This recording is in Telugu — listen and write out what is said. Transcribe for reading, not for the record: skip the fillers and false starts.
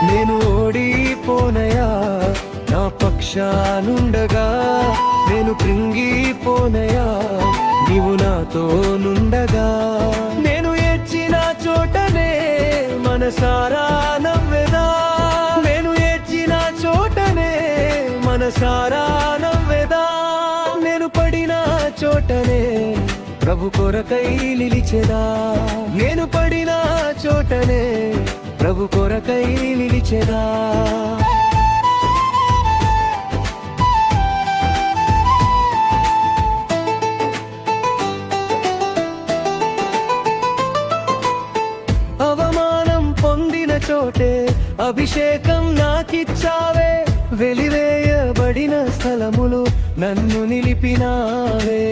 నేను ఓడిపోనయా నా పక్షానుండగా, నేను కృంగిపోనయా నీవు నాతో నుండగా. నేను ఏడ్చిన చోటనే మనసారా నవ్వెదా, నేను ఏడ్చిన చోటనే మనసారా నవ్వెదా. నేను పడిన చోటనే ప్రభు కొరకై నిలిచెదా, నేను పడిన చోటనే ప్రభు కొరకై నిలిచెదా. అవమానం పొందిన చోటే అభిషేకం నాకిచ్చావే, వెలివేయబడిన స్థలములు నన్ను నిలిపినావే.